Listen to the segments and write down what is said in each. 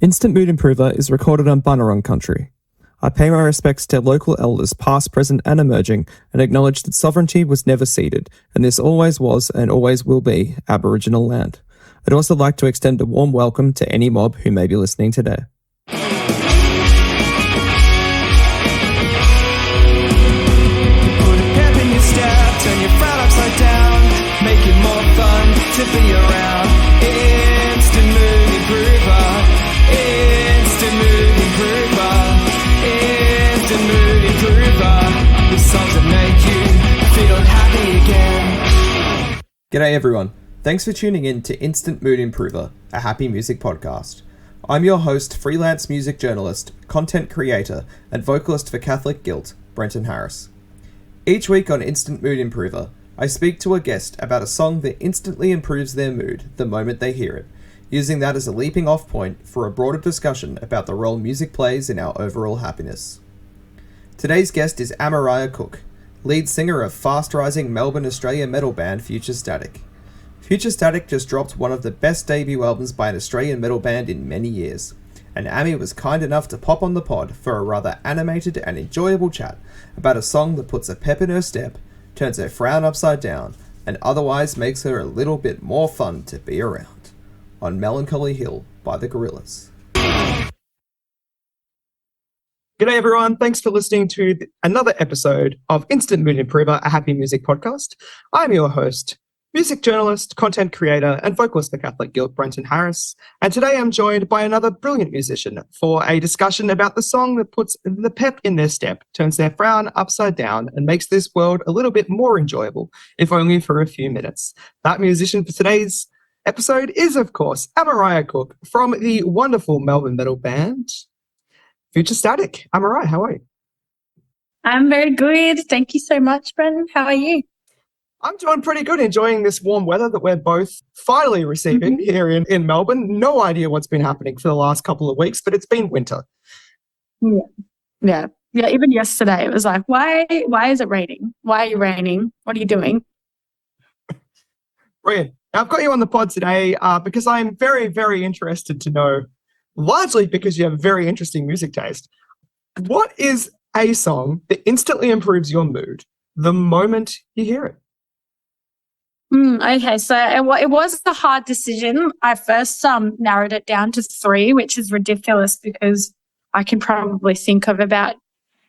Instant Mood Improver is recorded on Bunurong country. I pay my respects to local elders past, present and emerging and acknowledge that sovereignty was never ceded and this always was and always will be Aboriginal land. I'd also like to extend a warm welcome to any mob who may be listening today. Put a pep in your step, turn your frown upside down, make it more fun to be around. Instant Mood Improver. Instant Mood Improver. Instant Mood Improver. The songs that make you feel happy again. G'day everyone. Thanks for tuning in to Instant Mood Improver, a happy music podcast. I'm your host, freelance music journalist, content creator, and vocalist for Catholic Guilt, Brenton Harris. Each week on Instant Mood Improver, I speak to a guest about a song that instantly improves their mood the moment they hear it, using that as a leaping off point for a broader discussion about the role music plays in our overall happiness. Today's guest is Amariah Cook, lead singer of fast-rising Melbourne, Australia metal band Future Static. Future Static just dropped one of the best debut albums by an Australian metal band in many years, and Ami was kind enough to pop on the pod for a rather animated and enjoyable chat about a song that puts a pep in her step, turns her frown upside down, and otherwise makes her a little bit more fun to be around. On Melancholy Hill by the Gorillaz. G'day everyone, thanks for listening to another episode of Instant Mood Improver, a happy music podcast. I'm your host, music journalist, content creator, and vocalist for Catholic Guilt, Brenton Harris. And today I'm joined by another brilliant musician for a discussion about the song that puts the pep in their step, turns their frown upside down, and makes this world a little bit more enjoyable, if only for a few minutes. That musician for today's episode is, of course, Amariah Cook from the wonderful Melbourne metal band Future Static. Amariah, how are you? I'm very good. Thank you so much, Brendan. How are you? I'm doing pretty good, enjoying this warm weather that we're both finally receiving here in Melbourne. No idea what's been happening for the last couple of weeks, but it's been winter. Yeah. Even yesterday, it was like, why is it raining? Why are you raining? What are you doing? Brilliant. Now, I've got you on the pod today because I'm very, very interested to know, largely because you have very interesting music taste, what is a song that instantly improves your mood the moment you hear it? Okay, so it was a hard decision. I first narrowed it down to 3, which is ridiculous because I can probably think of about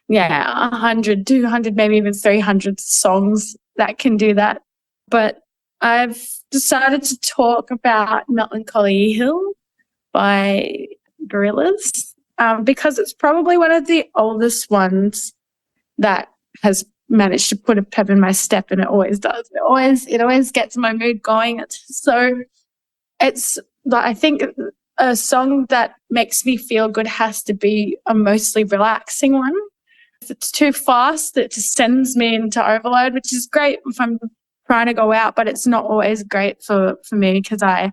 100, 200, maybe even 300 songs that can do that. But I've decided to talk about Melancholy Hill by Gorillaz because it's probably one of the oldest ones that has managed to put a pep in my step, and it always does. It always gets my mood going. It's I think a song that makes me feel good has to be a mostly relaxing one. If it's too fast, it just sends me into overload, which is great if I'm trying to go out, but it's not always great for me because I'm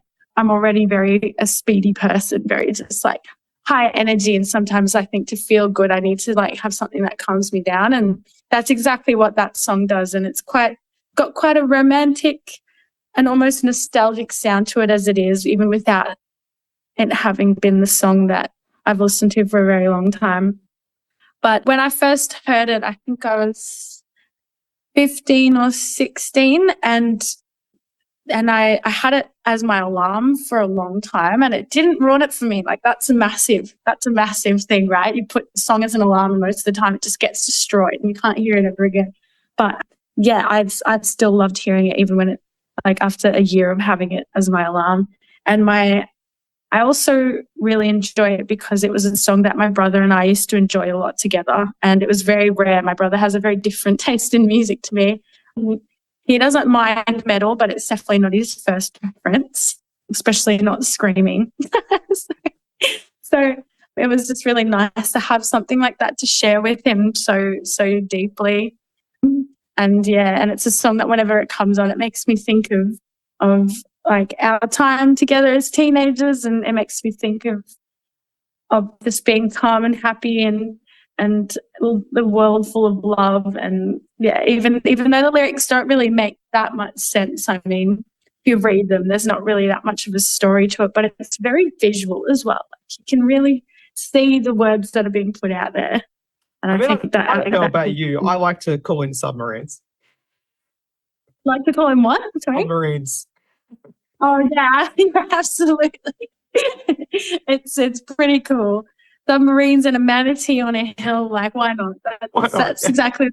already very a speedy person, very just like high energy, and sometimes I think to feel good I need to like have something that calms me down, and that's exactly what that song does. And it's got quite a romantic and almost nostalgic sound to it as it is, even without it having been the song that I've listened to for a very long time. But when I first heard it, I think I was 15 or 16, and I had it as my alarm for a long time, and it didn't ruin it for me. Like that's a massive thing, right? You put the song as an alarm, and most of the time it just gets destroyed and you can't hear it ever again. But yeah, I've still loved hearing it even when it, like after a year of having it as my alarm. And I also really enjoy it because it was a song that my brother and I used to enjoy a lot together, and it was very rare. My brother has a very different taste in music to me. He doesn't mind metal, but it's definitely not his first preference, especially not screaming. So it was just really nice to have something like that to share with him so deeply. And it's a song that whenever it comes on, it makes me think of like our time together as teenagers, and it makes me think of just being calm and happy and the world full of love. And even though the lyrics don't really make that much sense, I mean, you read them, there's not really that much of a story to it, but it's very visual as well. Like, you can really see the words that are being put out there. And I think that I don't know about you. I like to call in submarines. Like to call him what? Sorry? Submarines. Oh yeah, absolutely. It's pretty cool. Submarines and a manatee on a hill, like why not? That's exactly.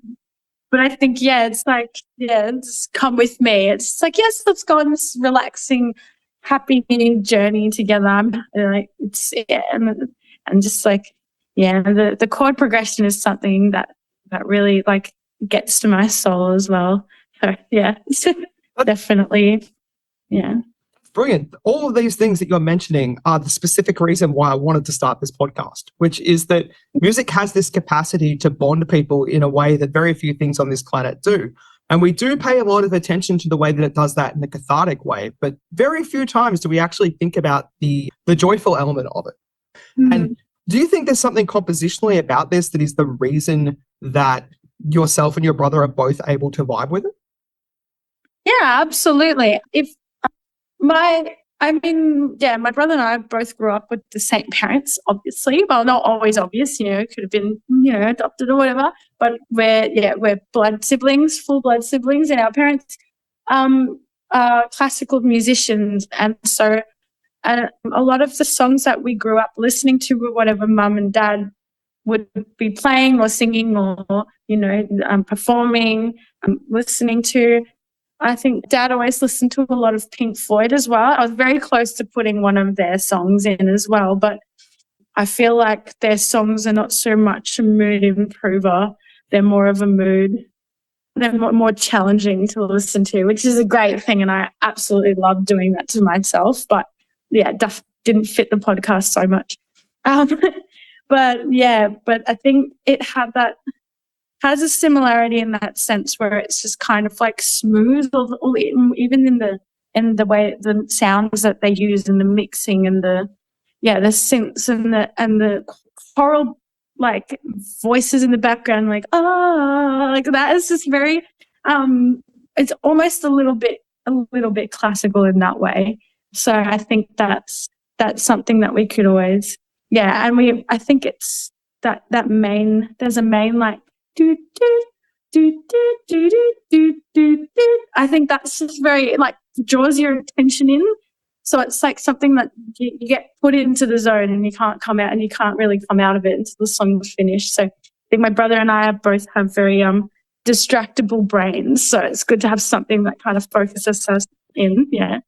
But I think it's like, just come with me. It's like, yes, let's go on this relaxing, happy journey together. I'm like, and just like, the chord progression is something that really like gets to my soul as well. So definitely, Brilliant. All of these things that you're mentioning are the specific reason why I wanted to start this podcast, which is that music has this capacity to bond people in a way that very few things on this planet do. And we do pay a lot of attention to the way that it does that in a cathartic way, but very few times do we actually think about the joyful element of it. Mm-hmm. And do you think there's something compositionally about this that is the reason that yourself and your brother are both able to vibe with it? Yeah, absolutely. My brother and I both grew up with the same parents, obviously. Well, not always obvious, could have been, adopted or whatever. But we're blood siblings, full blood siblings, and our parents are classical musicians. And so a lot of the songs that we grew up listening to were whatever mum and dad would be playing or singing or, performing, listening to. I think Dad always listened to a lot of Pink Floyd as well. I was very close to putting one of their songs in as well, but I feel like their songs are not so much a mood improver. They're more of a mood. They're more challenging to listen to, which is a great thing, and I absolutely love doing that to myself. But didn't fit the podcast so much. But I think it has a similarity in that sense where it's just kind of like smooth, or even in the way the sounds that they use in the mixing and the synths and the choral like voices in the background, like like that is just very it's almost a little bit classical in that way. So I think that's something that we could always I think it's that main, there's a main like do, do, do, do, do, do, do, do. I think that's just very like draws your attention in. So it's like something that you get put into the zone and you can't come out, and you can't really come out of it until the song's finished. So I think my brother and I both have very distractible brains. So it's good to have something that kind of focuses us in. Yeah.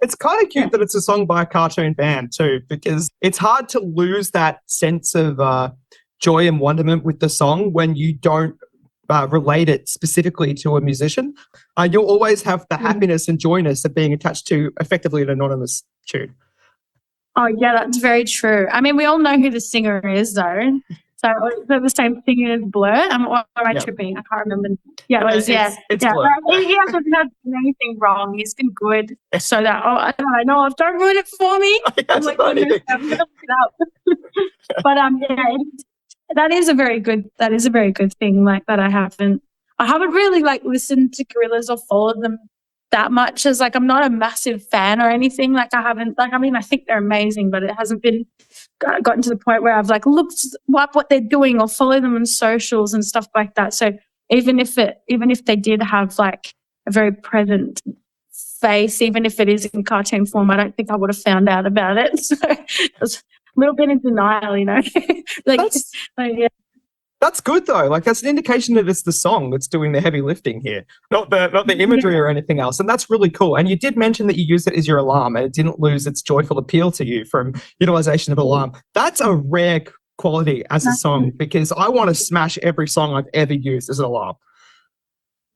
It's kind of cute that it's a song by a cartoon band too, because it's hard to lose that sense of joy and wonderment with the song when you don't relate it specifically to a musician. You'll always have the happiness and joyness of being attached to effectively an anonymous tune. Oh, yeah, that's very true. I mean, we all know who the singer is, though. So they're the same thing as Blur. Or am I tripping? I can't remember. Yeah, it was, It's Blur. He hasn't had anything wrong. He's been good. So that, I don't know. Don't ruin it for me. I'm going to look it up. But that is a very good thing. Like that, I haven't really like listened to Gorillaz or followed them that much. As like I'm not a massive fan or anything. Like I haven't. Like I mean, I think they're amazing, but it hasn't been gotten to the point where I've like looked up what they're doing or follow them on socials and stuff like that. So even if they did have like a very present face, even if it is in cartoon form, I don't think I would have found out about it. So I was a little bit in denial, That's good though. Like that's an indication that it's the song that's doing the heavy lifting here, not the imagery or anything else. And that's really cool. And you did mention that you used it as your alarm and it didn't lose its joyful appeal to you from utilization of alarm. That's a rare quality as a song, because I want to smash every song I've ever used as an alarm.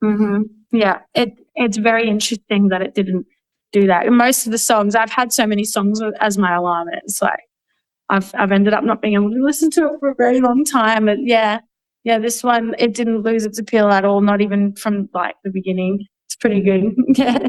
Mm-hmm. Yeah, it's very interesting that it didn't do that. In most of the songs, I've had so many songs as my alarm. It's like I've ended up not being able to listen to it for a very long time. And this one, it didn't lose its appeal at all, not even from like the beginning. It's pretty good. Yeah.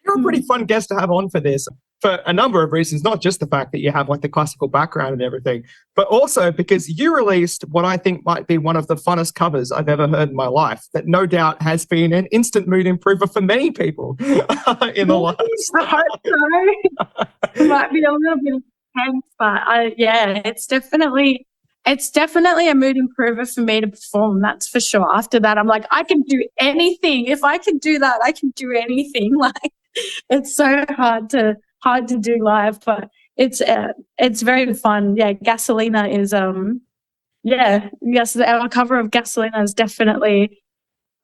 You're a pretty fun guest to have on for this. for a number of reasons, not just the fact that you have like the classical background and everything, but also because you released what I think might be one of the funnest covers I've ever heard in my life, that no doubt has been an instant mood improver for many people in the last. I hope so. It might be a little bit intense, but it's definitely a mood improver for me to perform. That's for sure. After that, I'm like, I can do anything. If I can do that, I can do anything. Like, it's so hard to do live, but it's very fun. Yeah, Gasolina is yes, our cover of Gasolina is definitely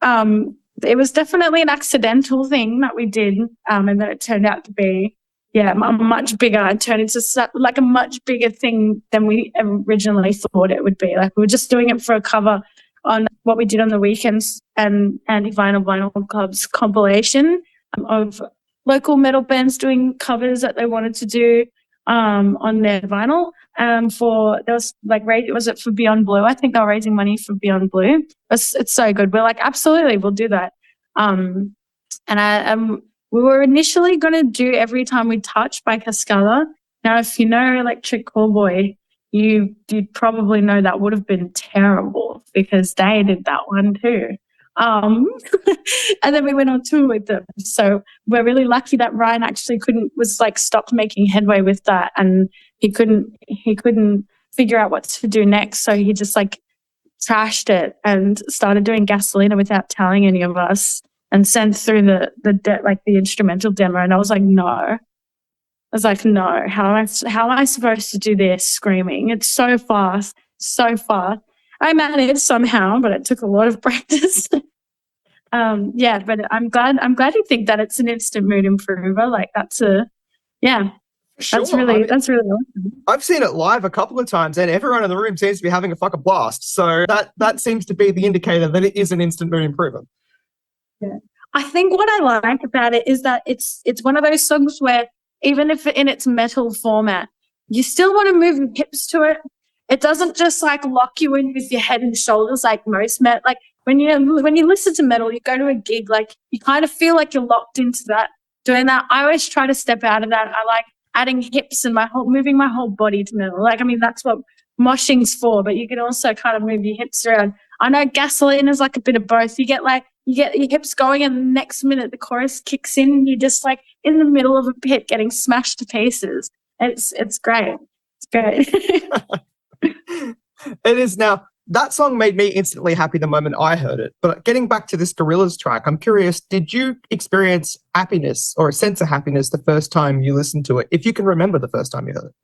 it was definitely an accidental thing that we did, and then it turned out to be much bigger. It turned into like a much bigger thing than we originally thought it would be. Like, we were just doing it for a cover on what we did on the weekends and Vinyl Club's compilation of local metal bands doing covers that they wanted to do on their vinyl. Was it for Beyond Blue? I think they were raising money for Beyond Blue. It's so good. We're like, absolutely, we'll do that. We were initially going to do Every Time We Touch by Cascada. Now, if you know Electric Callboy, you'd probably know that would have been terrible because they did that one too. And then we went on tour with them. So we're really lucky that Ryan actually stopped making headway with that, and he couldn't figure out what to do next. So he just trashed it and started doing Gasolina without telling any of us, and sent through the instrumental demo. And I was like, no. How am I supposed to do this screaming? It's so fast, so fast. I managed somehow, but it took a lot of practice. But I'm glad you think that it's an instant mood improver. Like, that's really awesome. I've seen it live a couple of times, and everyone in the room seems to be having a fucking blast. So that seems to be the indicator that it is an instant mood improver. Yeah. I think what I like about it is that it's one of those songs where, even if in its metal format, you still want to move your hips to it. It doesn't just lock you in with your head and shoulders like most metal. Like, when you listen to metal, you go to a gig, you kind of feel like you're locked into that, doing that. I always try to step out of that. I like adding hips and moving my whole body to metal. That's what moshing's for, but you can also kind of move your hips around. I know Gasoline is a bit of both. You get your hips going, and the next minute the chorus kicks in, and you're just in the middle of a pit getting smashed to pieces. It's great. It's great. It is. Now, that song made me instantly happy the moment I heard it. But getting back to this Gorillaz track, I'm curious, did you experience happiness or a sense of happiness the first time you listened to it, if you can remember the first time you heard it?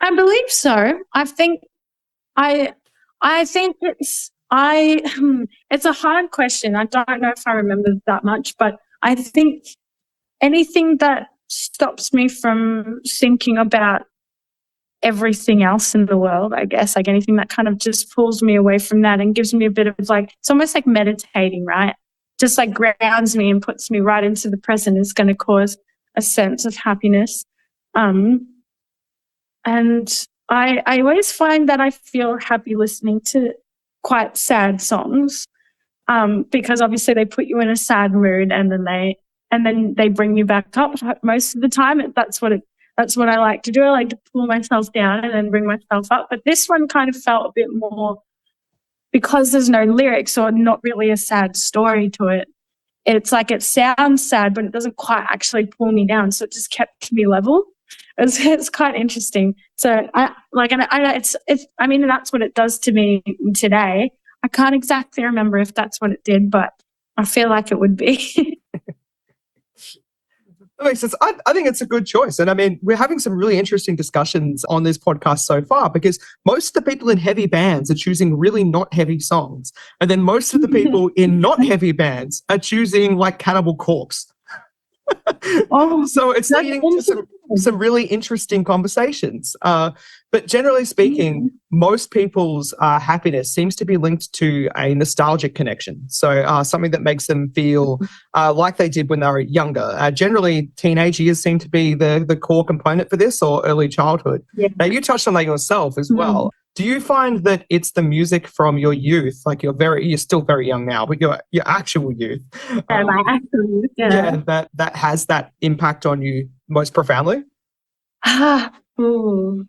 I believe so. I think it's a hard question. I don't know if I remember that much, but I think anything that stops me from thinking about everything else in the world, I guess, anything that kind of just pulls me away from that and gives me a bit of it's almost like meditating, right? Just grounds me and puts me right into the present is going to cause a sense of happiness. And I always find that I feel happy listening to quite sad songs, because obviously they put you in a sad mood, and then they bring you back up most of the time. That's what I like to do. I like to pull myself down and then bring myself up. But this one kind of felt a bit more, because there's no lyrics or not really a sad story to it. It's it sounds sad, but it doesn't quite actually pull me down. So it just kept me level. It's quite interesting. So that's what it does to me today. I can't exactly remember if that's what it did, but I feel like it would be. That makes sense. I think it's a good choice. And we're having some really interesting discussions on this podcast so far, because most of the people in heavy bands are choosing really not heavy songs. And then most of the people in not heavy bands are choosing Cannibal Corpse. So it's leading to some really interesting conversations. But generally speaking, most people's happiness seems to be linked to a nostalgic connection. So something that makes them feel like they did when they were younger. Generally, teenage years seem to be the core component for this, or early childhood. Yeah. Now, you touched on that yourself as well. Do you find that it's the music from your youth, you're still very young now, but your actual youth, my actual youth, that has that impact on you most profoundly? Ooh.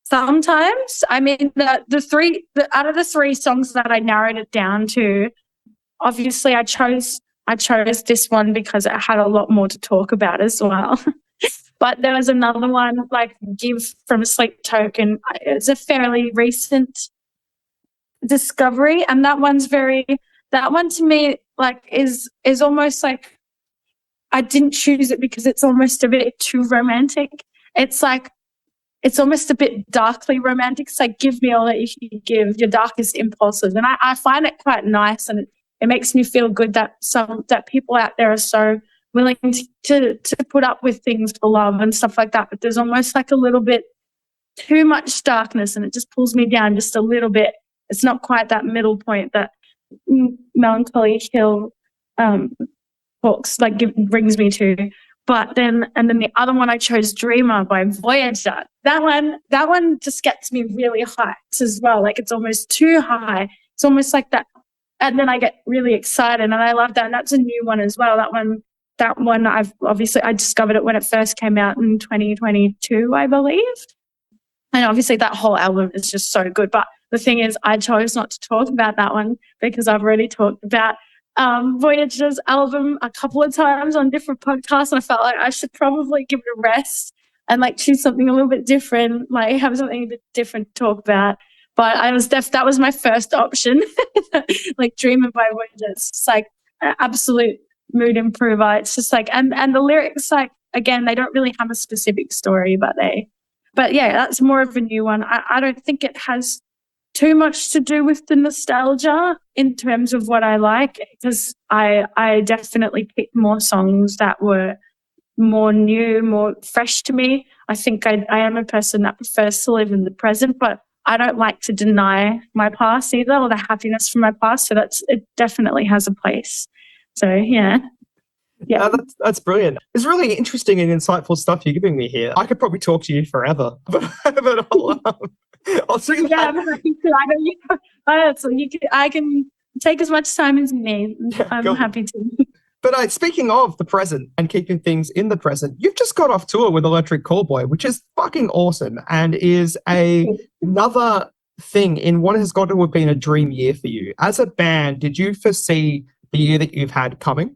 Sometimes, I mean, out of the three songs that I narrowed it down to, obviously I chose this one because it had a lot more to talk about as well. But there was another one, like Give from Sleep Token. It's a fairly recent discovery, and that one to me, like, is almost like I didn't choose it because it's almost a bit too romantic. It's like, it's almost a bit darkly romantic. It's like, give me all that you can give, your darkest impulses. And I find it quite nice, and it makes me feel good that people out there are so willing to put up with things for love and stuff like that. But there's almost like a little bit too much darkness, and it just pulls me down just a little bit. It's not quite that middle point that Melancholy Hill brings me to. But then the other one I chose, Dreamer by Voyager. That one just gets me really hyped as well. Like, it's almost too high. It's almost like that. And then I get really excited, and I love that. And that's a new one as well. That one I discovered it when it first came out in 2022, I believe. And obviously that whole album is just so good. But the thing is, I chose not to talk about that one because I've already talked about Voyager's album a couple of times on different podcasts, and I felt like I should probably give it a rest and like choose something a little bit different, like have something a bit different to talk about. But that was my first option, like Dreamer by Voyager. It's just like an absolute mood improver. It's just like, and the lyrics, like, again, they don't really have a specific story, but yeah, that's more of a new one. I don't think it has too much to do with the nostalgia in terms of what I like, because I definitely picked more songs that were more new, more fresh to me. I think I am a person that prefers to live in the present, but I don't like to deny my past either, or the happiness from my past. So it definitely has a place. So yeah. Yeah, that's brilliant. It's really interesting and insightful stuff you're giving me here. I could probably talk to you forever, but I'll see you. Yeah, I'm happy to. I can take as much time as you need. Yeah, I'm happy to. But speaking of the present and keeping things in the present, you've just got off tour with Electric Callboy, which is fucking awesome and is another thing in what has got to have been a dream year for you. As a band, did you foresee the year that you've had coming?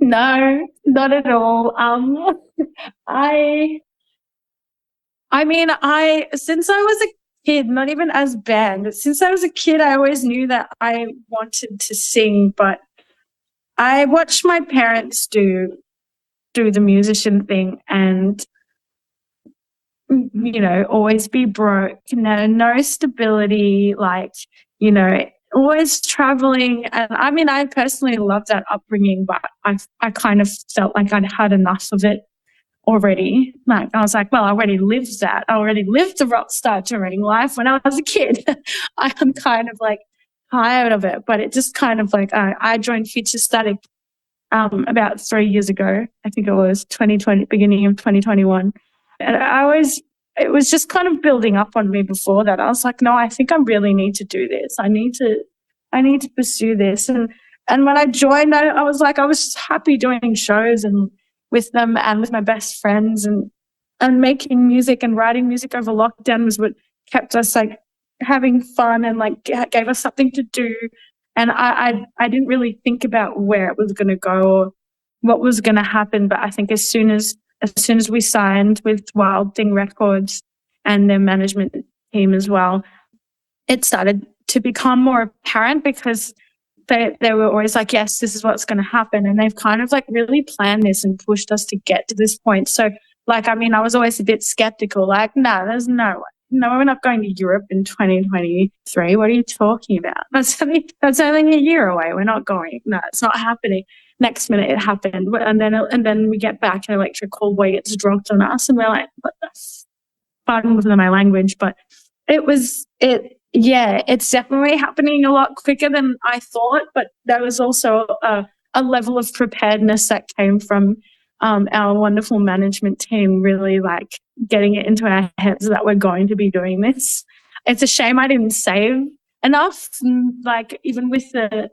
No, not at all. Since I was a kid, not even as band, but since I was a kid, I always knew that I wanted to sing, but I watched my parents do the musician thing and, always be broke, no stability, like, always traveling. And I mean, I personally love that upbringing, but I kind of felt like I'd had enough of it already. Like, I was like, well, I already lived that. I already lived the rock star touring life when I was a kid. I'm kind of like tired of it, but it just kind of like, I joined Future Static about 3 years ago. I think it was 2020, beginning of 2021. And it was just kind of building up on me before that. I was like, no, I think I really need to do this. I need to pursue this. And when I joined, I was just happy doing shows and with them and with my best friends and making music and writing music over lockdown was what kept us like having fun and like gave us something to do. And I didn't really think about where it was going to go or what was going to happen. But I think as soon as we signed with Wild Thing Records and their management team as well, it started to become more apparent because they were always like, yes, this is what's going to happen. And they've kind of like really planned this and pushed us to get to this point. So like, I mean, I was always a bit skeptical, like, no, there's no way. No, we're not going to Europe in 2023. What are you talking about? That's only a year away. We're not going. No, it's not happening. Next minute it happened. And then we get back and Electric Callboy gets dropped on us and we're like, what the pardon with my language, but it's definitely happening a lot quicker than I thought, but there was also a level of preparedness that came from our wonderful management team really like getting it into our heads that we're going to be doing this. It's a shame I didn't save enough, like even with the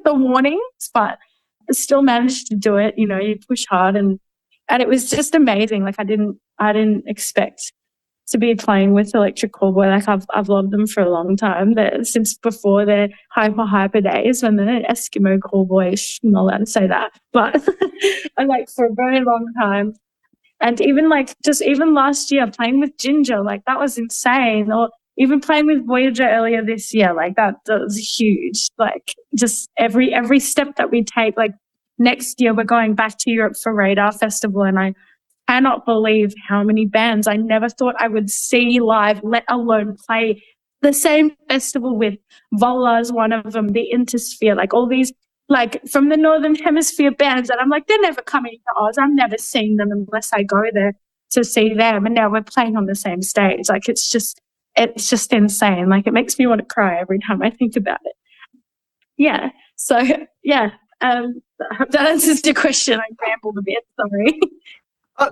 warnings, but still managed to do it. You know, you push hard, and it was just amazing. Like I didn't expect to be playing with Electric Callboy. Like I've loved them for a long time. Since before their hyper days when the Eskimo Callboy, I'm not allowed to say that, but like for a very long time. And even like just even last year playing with Ginger, like that was insane. Or even playing with Voyager earlier this year, like that was huge. Like just every step that we take, like next year we're going back to Europe for Radar Festival, and I cannot believe how many bands I never thought I would see live, let alone play the same festival with. Vola's one of them, the Intersphere, like all these like from the Northern Hemisphere bands that I'm like, they're never coming to Oz. I'm never seeing them unless I go there to see them. And now we're playing on the same stage. Like it's just insane. Like it makes me want to cry every time I think about it. Yeah. So yeah. I hope that answers your question. I rambled a bit, sorry.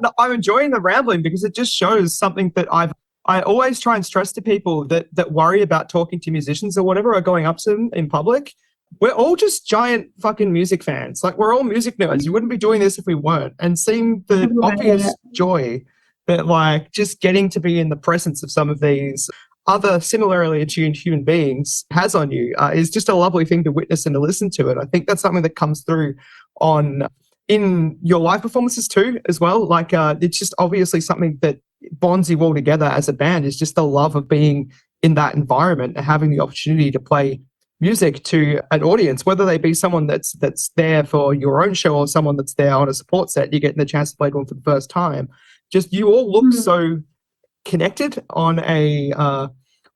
No, I'm enjoying the rambling because it just shows something that I always try and stress to people that worry about talking to musicians or whatever, or going up to them in public. We're all just giant fucking music fans. Like we're all music nerds. You wouldn't be doing this if we weren't. And seeing the obvious joy that like just getting to be in the presence of some of these other similarly attuned human beings has on you is just a lovely thing to witness and to listen to. And I think that's something that comes through in your live performances too, as well. Like it's just obviously something that bonds you all together as a band, is just the love of being in that environment and having the opportunity to play music to an audience, whether they be someone that's there for your own show or someone that's there on a support set. You're getting the chance to play one for the first time. Just you all look so connected on a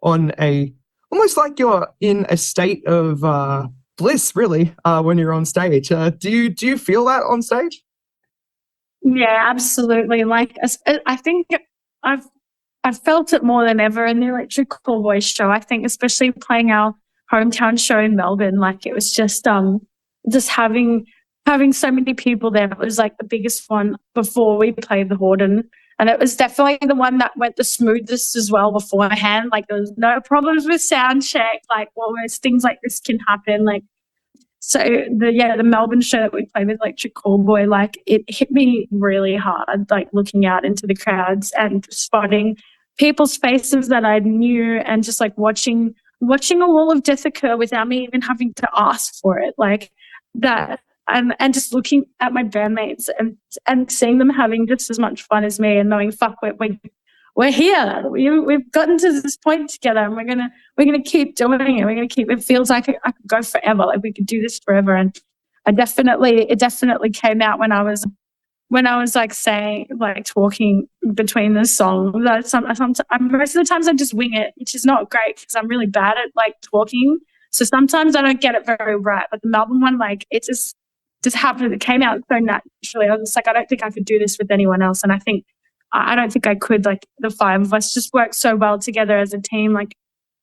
almost like you're in a state of bliss, really, when you're on stage. Do you feel that on stage? Yeah, absolutely. Like I think I've felt it more than ever in the Electric Callboy show. I think especially playing our hometown show in Melbourne, like it was just having so many people there. It was like the biggest one before we played the Horden, and it was definitely the one that went the smoothest as well beforehand. Like there was no problems with sound check, like almost things like this can happen. Like so the Melbourne show that we played with Electric Callboy, like it hit me really hard, like looking out into the crowds and spotting people's faces that I knew, and just like watching a wall of death occur without me even having to ask for it, like that, and just looking at my bandmates and seeing them having just as much fun as me, and knowing fuck we're here, we've gotten to this point together, and we're gonna keep doing it. We're gonna keep. It feels like I could go forever, like we could do this forever. And it definitely came out when I was like saying, like talking between the songs. Most of the times I just wing it, which is not great because I'm really bad at like talking. So sometimes I don't get it very right. But the Melbourne one, like it just happened. It came out so naturally. I was just like, I don't think I could do this with anyone else. And I don't think I could. Like the five of us just worked so well together as a team. Like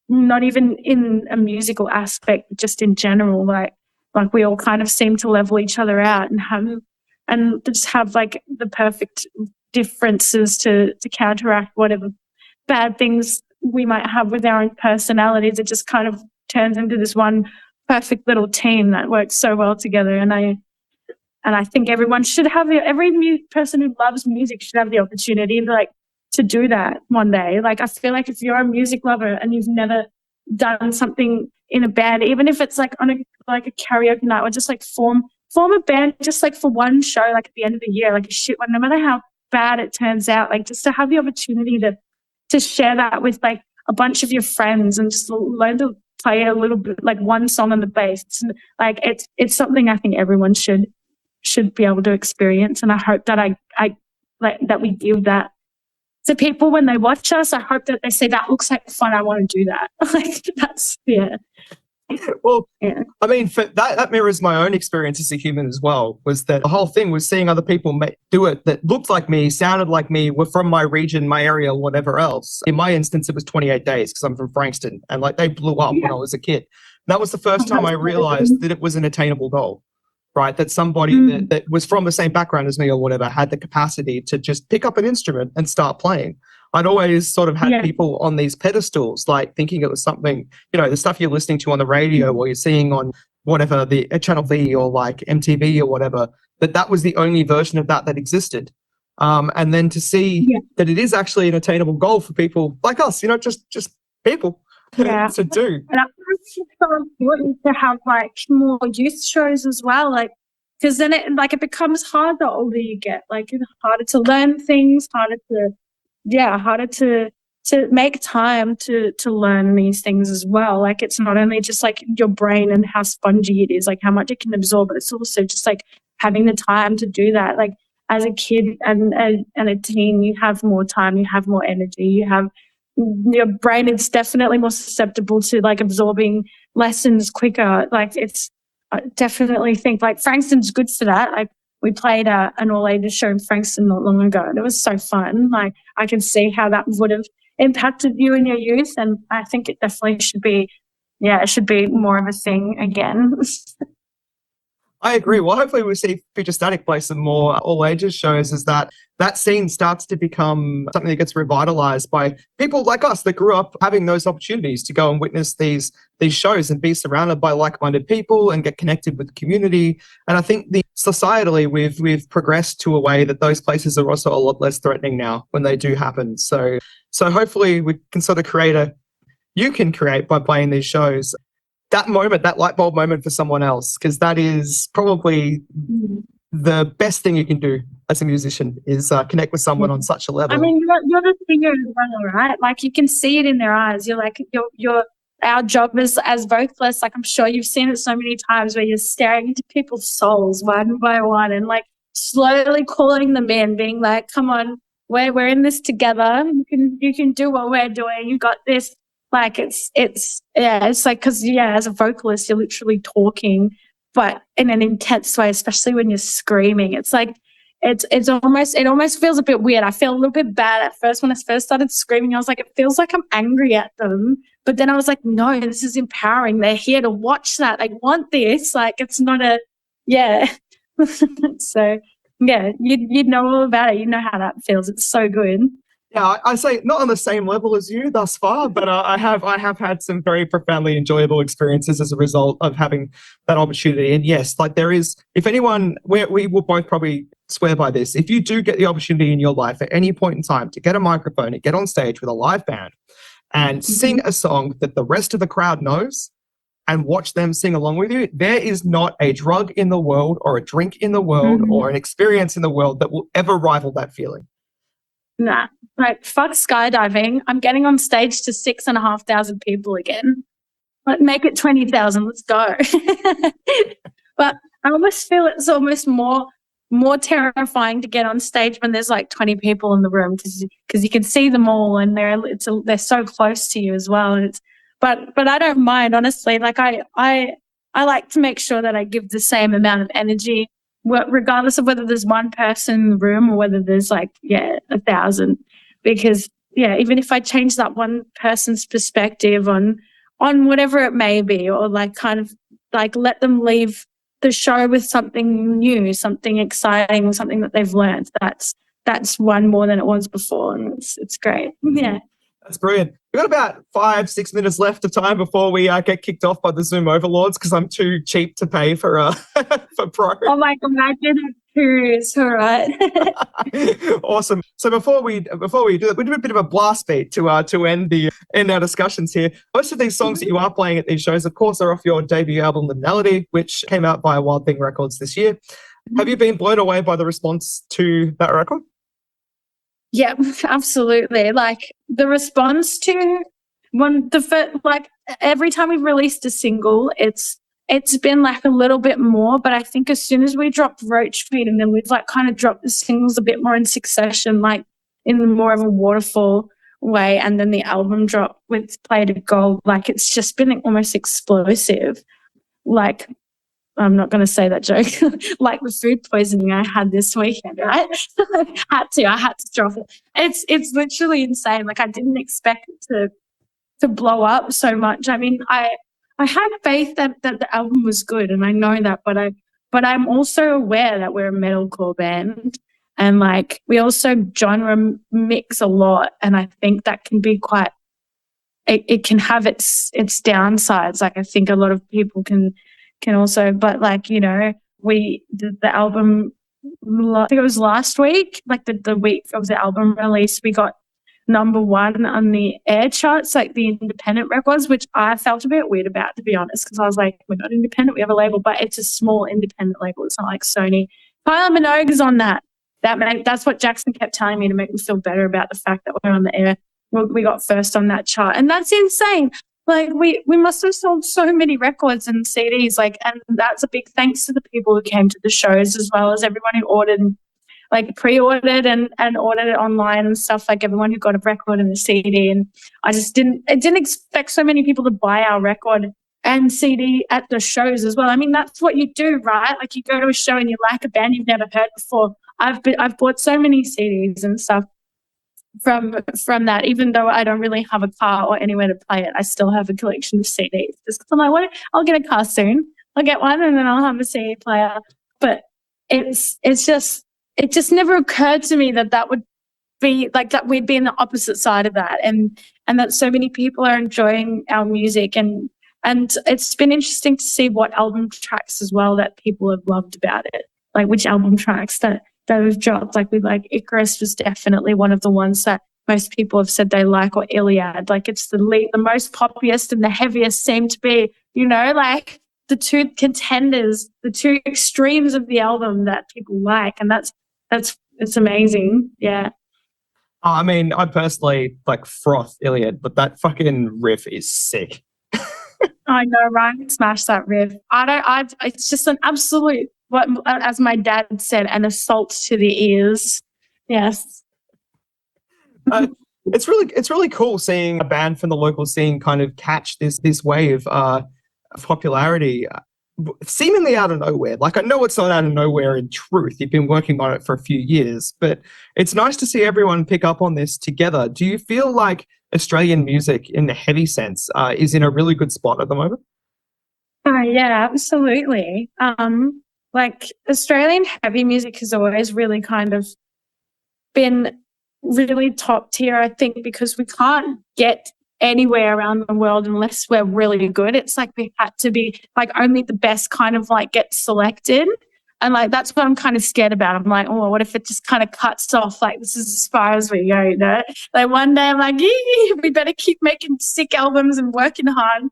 not even in a musical aspect, but just in general. Like we all kind of seem to level each other out and just have like the perfect differences to counteract whatever bad things we might have with our own personalities. It just kind of turns into this one perfect little team that works so well together. And I think everyone should have every person who loves music should have the opportunity to do that one day. Like I feel like if you're a music lover and you've never done something in a band, even if it's like on a karaoke night, or just like form a band just like for one show, like at the end of the year, like a shit one, no matter how bad it turns out, like just to have the opportunity to share that with like a bunch of your friends and just learn to play a little bit, like one song on the bass. Like it's something I think everyone should be able to experience. And I hope that I like that we give that to people when they watch us. I hope that they say that looks like fun, I want to do that. Like that's Well, yeah. I mean, for that mirrors my own experience as a human as well, was that the whole thing was seeing other people do it that looked like me, sounded like me, were from my region, my area, whatever else. In my instance, it was 28 Days because I'm from Frankston, and like they blew up when I was a kid. That was the first time I realized that it was an attainable goal, right? That somebody that was from the same background as me or whatever had the capacity to just pick up an instrument and start playing. I'd always sort of had people on these pedestals, like thinking it was something, the stuff you're listening to on the radio or you're seeing on whatever, the Channel V or like MTV or whatever, that was the only version of that existed. And then to see that it is actually an attainable goal for people like us, just people to do. And I think it's so important to have like more youth shows as well, like, because then it becomes hard the older you get. Like, it's harder to learn things, harder to make time to learn these things as well. Like, it's not only just like your brain and how spongy it is, like how much it can absorb, but it's also just like having the time to do that. Like, as a kid and a teen, you have more time, you have more energy, your brain is definitely more susceptible to like absorbing lessons quicker. Like, I definitely think like Frankston's good for that. Like, we played an all-ages show in Frankston not long ago, and it was so fun. Like, I can see how that would have impacted you in your youth, and I think it definitely should be, it should be more of a thing again. I agree. Well, hopefully we see Future Static play some more all-ages shows, as that scene starts to become something that gets revitalized by people like us that grew up having those opportunities to go and witness these shows and be surrounded by like-minded people and get connected with the community. And I think societally we've progressed to a way that those places are also a lot less threatening now when they do happen. So hopefully we can sort of you can create by playing these shows that moment, that light bulb moment for someone else, because that is probably the best thing you can do as a musician, is connect with someone on such a level. I mean, you're the singer as well, right? Like, you can see it in their eyes. You're like, our job as vocalists, like, I'm sure you've seen it so many times, where you're staring into people's souls one by one and like slowly calling them in, being like, come on, we're in this together. You can do what we're doing. You got this. Like, it's like, because as a vocalist, you're literally talking, but in an intense way, especially when you're screaming. It's like, it almost feels a bit weird. I feel a little bit bad at first. When I first started screaming, I was like, it feels like I'm angry at them. But then I was like, no, this is empowering. They're here to watch that. They want this. Like, it's not So you'd know all about it. You know how that feels. It's so good. Yeah, I say not on the same level as you thus far, but I have had some very profoundly enjoyable experiences as a result of having that opportunity. And yes, like, there is, if anyone, we will both probably swear by this, if you do get the opportunity in your life at any point in time to get a microphone and get on stage with a live band and sing a song that the rest of the crowd knows and watch them sing along with you, there is not a drug in the world or a drink in the world or an experience in the world that will ever rival that feeling. Nah, like, fuck skydiving. I'm getting on stage to 6,500 people again. Like, make it 20,000. Let's go. But I almost feel it's almost more terrifying to get on stage when there's like 20 people in the room, because you can see them all, and they're so close to you as well. And but I don't mind, honestly. Like, I like to make sure that I give the same amount of energy, regardless of whether there's one person in the room or whether there's 1,000, because even if I change that one person's perspective on whatever it may be, or like kind of like let them leave the show with something new, something exciting, something that they've learned, that's one more than it was before, and it's great. That's brilliant. We've got about 5-6 minutes left of time before we get kicked off by the Zoom overlords, because I'm too cheap to pay for Pro. Oh my God, I did it too. It's all right. Awesome. So before we do that, we do a bit of a blast beat to end our discussions here. Most of these songs that you are playing at these shows, of course, are off your debut album Liminality, which came out via Wild Thing Records this year. Have you been blown away by the response to that record? Yeah, absolutely. Like, the response to every time we've released a single, it's been like a little bit more, but I think as soon as we dropped Roach Feed, and then we've like kind of dropped the singles a bit more in succession, like in more of a waterfall way, and then the album drop with Play to Gold, like, it's just been almost explosive. Like, I'm not going to say that joke, like the food poisoning I had this weekend, right? I had to drop it. It's literally insane. Like, I didn't expect it to blow up so much. I mean, I had faith that the album was good, and I know that, but I'm also aware that we're a metalcore band, and like, we also genre mix a lot, and I think that can be quite, it can have its downsides. Like, I think a lot of people can can also, but like, you know, we did the album, I think it was last week, like the week of the album release, we got #1 on the air charts, like the independent records, which I felt a bit weird about, to be honest, because I was like, we're not independent, we have a label, but it's a small independent label. It's not like Sony. Kylie Minogue is on that. That's what Jackson kept telling me to make me feel better about the fact that we're on the air. We got first on that chart, and that's insane. Like we must have sold so many records and CDs, like, and that's a big thanks to the people who came to the shows, as well as everyone who ordered, like pre-ordered and ordered it online and stuff, like everyone who got a record and a CD. And I didn't expect so many people to buy our record and CD at the shows as well. I mean, that's what you do, right? Like you go to a show and you like a band you've never heard before. I've bought so many CDs and stuff from that, even though I don't really have a car or anywhere to play it. I still have a collection of CDs just because I'm like, I'll get a car soon. I'll get one and then I'll have a CD player. But it just never occurred to me that would be like that, we'd be in the opposite side of that, and that so many people are enjoying our music, and it's been interesting to see what album tracks as well that people have loved about it, like which album tracks that we've dropped. Like Icarus was definitely one of the ones that most people have said they like, or Iliad. Like it's the most poppiest and the heaviest seem to be, you know, like the two contenders, the two extremes of the album that people like, and it's amazing. Yeah. I mean, I personally like froth Iliad, but that fucking riff is sick. I know, Ryan smashed that riff. It's just an absolute, what, as my dad said, an assault to the ears. Yes. It's really cool seeing a band from the local scene kind of catch this wave of popularity, seemingly out of nowhere. Like, I know it's not out of nowhere in truth. You've been working on it for a few years, but it's nice to see everyone pick up on this together. Do you feel like Australian music, in the heavy sense, is in a really good spot at the moment? Yeah, absolutely. Like Australian heavy music has always really kind of been really top tier, I think, because we can't get anywhere around the world unless we're really good. It's like we had to be like only the best kind of like get selected. And like that's what I'm kind of scared about. I'm like, oh, what if it just kind of cuts off? Like this is as far as we go, you know? Like one day I'm like, we better keep making sick albums and working hard.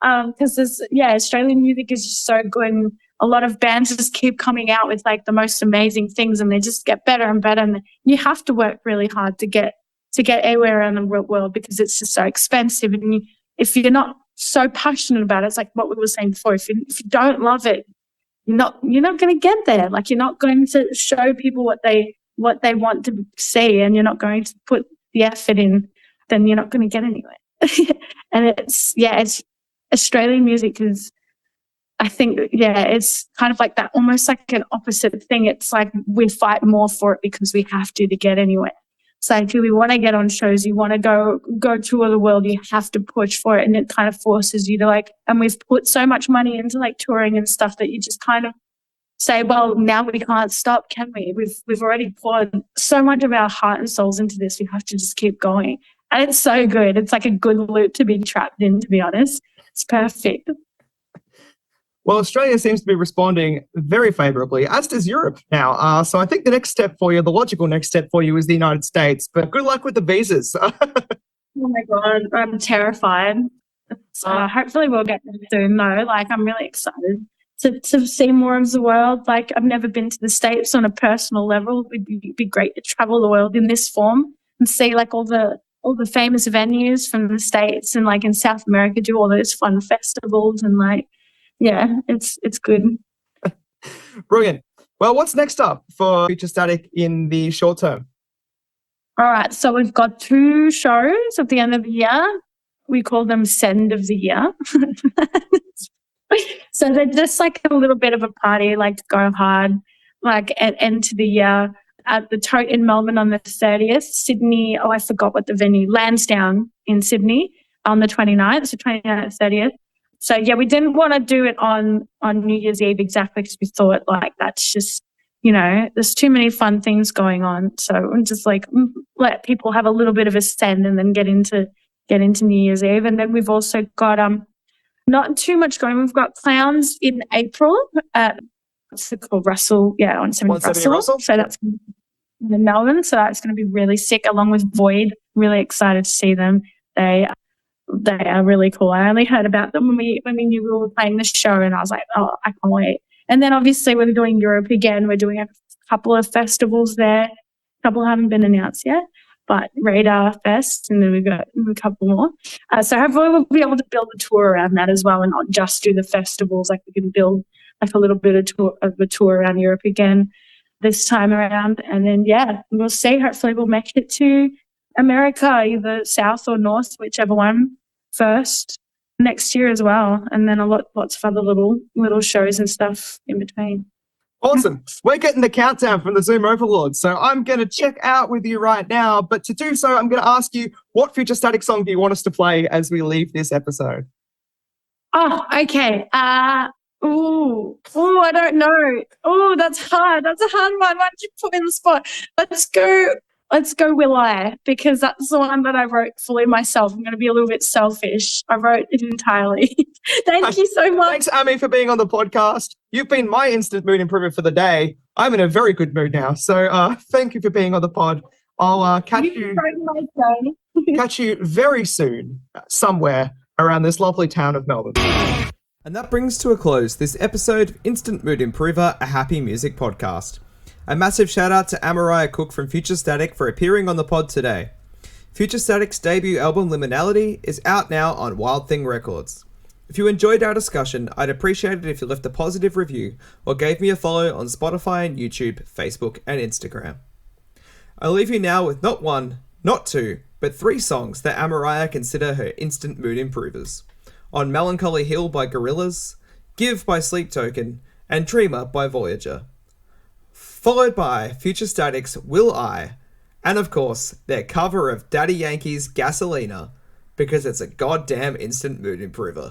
Because Australian music is just so good, and a lot of bands just keep coming out with like the most amazing things, and they just get better and better. And you have to work really hard to get anywhere around the world, because it's just so expensive. And if you're not so passionate about it, it's like what we were saying before. If you don't love it, you're not going to get there. Like you're not going to show people what they want to see, and you're not going to put the effort in, then you're not going to get anywhere. And it's Australian music is, I think, it's kind of like that, almost like an opposite thing. It's like we fight more for it because we have to get anywhere. It's like if we want to get on shows, you want to go tour the world, you have to push for it, and it kind of forces you to like, and we've put so much money into like touring and stuff that you just kind of say, well, now we can't stop, can we? We've already poured so much of our heart and souls into this, we have to just keep going. And it's so good. It's like a good loop to be trapped in, to be honest. It's perfect. Well, Australia seems to be responding very favourably, as does Europe now. So I think the logical next step for you is the United States. But good luck with the visas. Oh my God, I'm terrified. So hopefully we'll get them soon, though. Like, I'm really excited to see more of the world. Like, I've never been to the States on a personal level. It'd be great to travel the world in this form and see like all the famous venues from the States, and like in South America do all those fun festivals, and like, yeah, it's good. Brilliant. Well, what's next up for Future Static in the short term? All right, so we've got 2 shows at the end of the year. We call them Send of the Year. So they're just like a little bit of a party, like to go hard, like at end to the year. At the Tote in Melbourne on the 30th, Sydney, I forgot what the venue, Lansdowne in Sydney on the 29th, so 29th, 30th. So, yeah, we didn't want to do it on New Year's Eve exactly, because we thought, like, that's just, you know, there's too many fun things going on. So we're just like, let people have a little bit of a send and then get into New Year's Eve. And then we've also got Not too much going. We've got Clowns in April at, what's it called? Russell. Yeah, on 70 Russell. So that's in Melbourne. So that's going to be really sick, along with Void. Really excited to see them. They are really cool. I only heard about them when we knew we were playing the show, and I was like, oh, I can't wait. And then obviously we're doing Europe again. We're doing a couple of festivals there. A couple haven't been announced yet, but Radar Fest, and then we've got a couple more. So hopefully we'll be able to build a tour around that as well, and not just do the festivals. Like, we can build like a little bit of a tour around Europe again this time around. And then, yeah, we'll see. Hopefully we'll make it to America, either south or north, whichever one first, next year as well. And then lots of other little shows and stuff in between. Awesome. We're getting the countdown from the Zoom overlords, so I'm going to check out with you right now. But to do so, I'm going to ask you, what Future Static song do you want us to play as we leave this episode? Oh, okay. I don't know. Oh, that's hard. That's a hard one. Why did you put me in the spot? Let's go Will I, because that's the one that I wrote fully myself. I'm going to be a little bit selfish. I wrote it entirely. Thank you so much. Thanks, Ami, for being on the podcast. You've been my instant mood improver for the day. I'm in a very good mood now. So thank you for being on the pod. I'll catch you very soon somewhere around this lovely town of Melbourne. And that brings to a close this episode of Instant Mood Improver, a happy music podcast. A massive shout out to Amariah Cook from Future Static for appearing on the pod today. Future Static's debut album Liminality is out now on Wild Thing Records. If you enjoyed our discussion, I'd appreciate it if you left a positive review or gave me a follow on Spotify and YouTube, Facebook and Instagram. I'll leave you now with not one, not two, but 3 songs that Amariah consider her instant mood improvers. On Melancholy Hill by Gorillaz, Give by Sleep Token, and Dreamer by Voyager. Followed by Future Static's Will I, and of course, their cover of Daddy Yankee's Gasolina, because it's a goddamn instant mood improver.